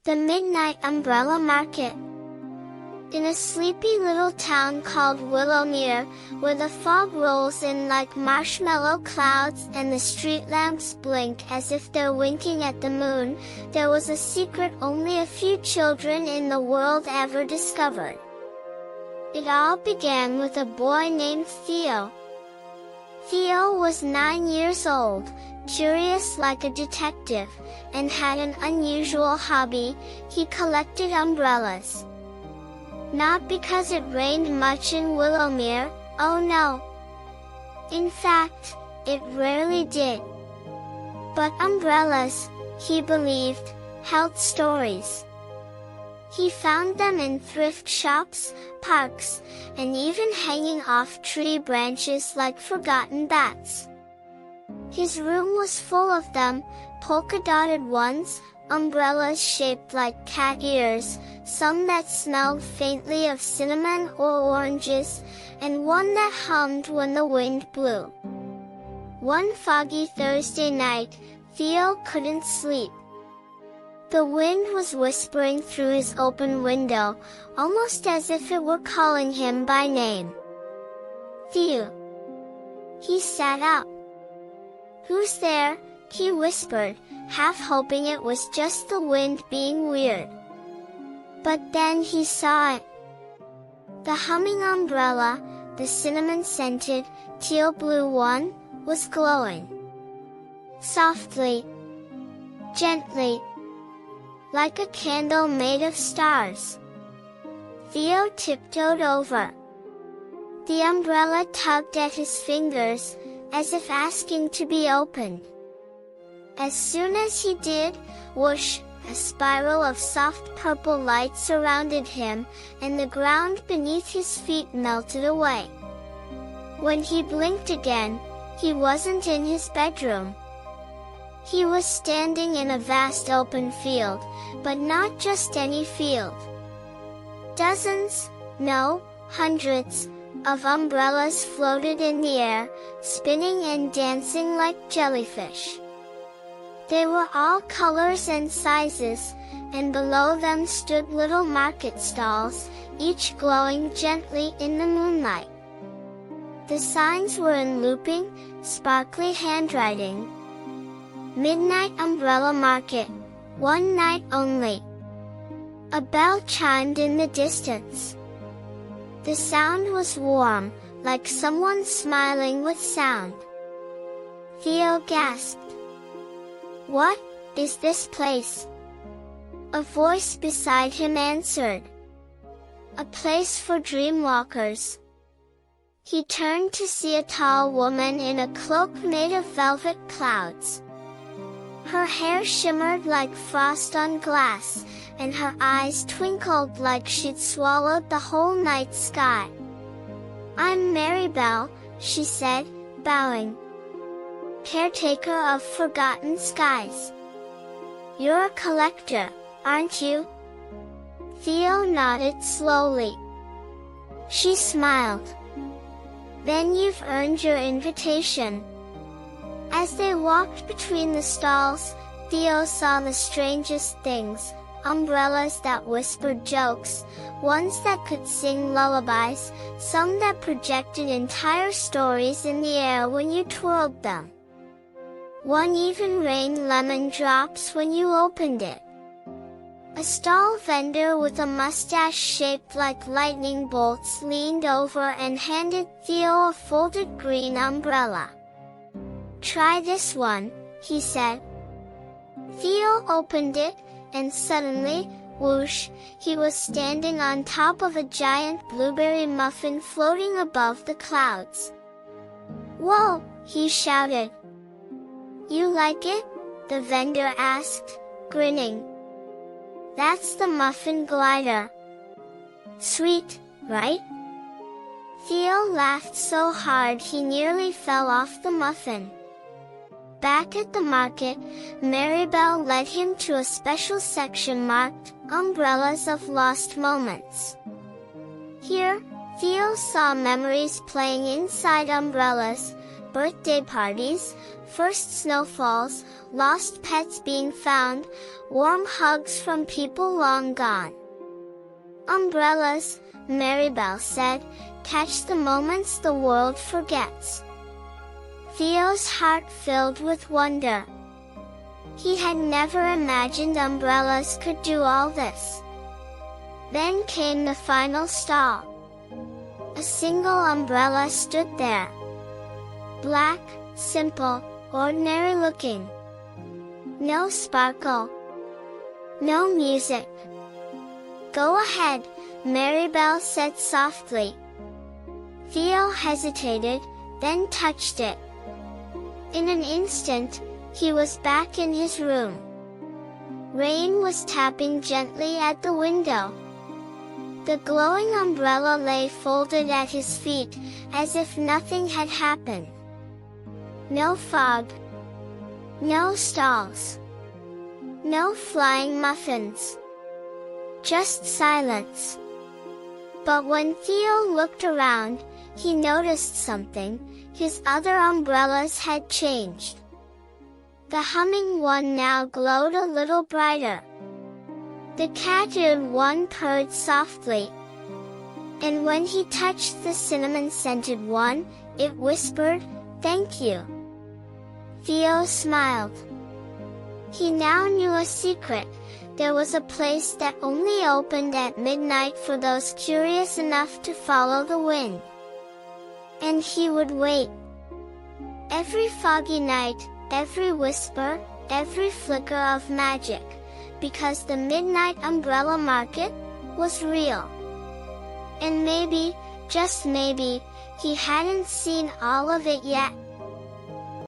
The Midnight Umbrella Market. In a sleepy little town called Willowmere, where the fog rolls in like marshmallow clouds and the street lamps blink as if they're winking at the moon, there was a secret only a few children in the world ever discovered. It all began with a boy named Theo. Theo was 9 years old, curious like a detective, and had an unusual hobby: he collected umbrellas. Not because it rained much in Willowmere, oh no. In fact, it rarely did. But umbrellas, he believed, held stories. He found them in thrift shops, parks, and even hanging off tree branches like forgotten bats. His room was full of them, polka-dotted ones, umbrellas shaped like cat ears, some that smelled faintly of cinnamon or oranges, and one that hummed when the wind blew. One foggy Thursday night, Theo couldn't sleep. The wind was whispering through his open window, almost as if it were calling him by name. Theo! He sat up. "Who's there?" he whispered, half hoping it was just the wind being weird. But then he saw it. The humming umbrella, the cinnamon-scented, teal-blue one, was glowing. Softly, gently, like a candle made of stars. Theo tiptoed over. The umbrella tugged at his fingers, as if asking to be opened. As soon as he did, whoosh, a spiral of soft purple light surrounded him, and the ground beneath his feet melted away. When he blinked again, he wasn't in his bedroom. He was standing in a vast open field, but not just any field. Dozens, no, hundreds, of umbrellas floated in the air, spinning and dancing like jellyfish. They were all colors and sizes, and below them stood little market stalls, each glowing gently in the moonlight. The signs were in looping, sparkly handwriting. Midnight Umbrella Market, one night only. A bell chimed in the distance. The sound was warm, like someone smiling with sound. Theo gasped. "What is this place?" A voice beside him answered. "A place for dreamwalkers." He turned to see a tall woman in a cloak made of velvet clouds. Her hair shimmered like frost on glass, and her eyes twinkled like she'd swallowed the whole night sky. "I'm Maribel," she said, bowing. "Caretaker of forgotten skies. You're a collector, aren't you?" Theo nodded slowly. She smiled. "Then you've earned your invitation." As they walked between the stalls, Theo saw the strangest things: umbrellas that whispered jokes, ones that could sing lullabies, some that projected entire stories in the air when you twirled them. One even rained lemon drops when you opened it. A stall vendor with a mustache shaped like lightning bolts leaned over and handed Theo a folded green umbrella. "Try this one," he said. Theo opened it, and suddenly, whoosh, he was standing on top of a giant blueberry muffin floating above the clouds. "Whoa!" he shouted. "You like it?" the vendor asked, grinning. "That's the muffin glider." "Sweet, right?" Theo laughed so hard he nearly fell off the muffin. Back at the market, Maribel led him to a special section marked Umbrellas of Lost Moments. Here, Theo saw memories playing inside umbrellas, birthday parties, first snowfalls, lost pets being found, warm hugs from people long gone. Umbrellas, Maribel said, catch the moments the world forgets. Theo's heart filled with wonder. He had never imagined umbrellas could do all this. Then came the final stall. A single umbrella stood there. Black, simple, ordinary looking. No sparkle. No music. Go ahead, Maribel said softly. Theo hesitated, then touched it. In an instant, he was back in his room. Rain was tapping gently at the window. The glowing umbrella lay folded at his feet, as if nothing had happened. No fog. No stalls. No flying muffins. Just silence. But when Theo looked around, he noticed something. His other umbrellas had changed. The humming one now glowed a little brighter. The cat-eared one purred softly. And when he touched the cinnamon-scented one, it whispered, "Thank you." Theo smiled. He now knew a secret. There was a place that only opened at midnight for those curious enough to follow the wind. And he would wait. Every foggy night, every whisper, every flicker of magic, because the midnight umbrella market was real. And maybe, just maybe, he hadn't seen all of it yet.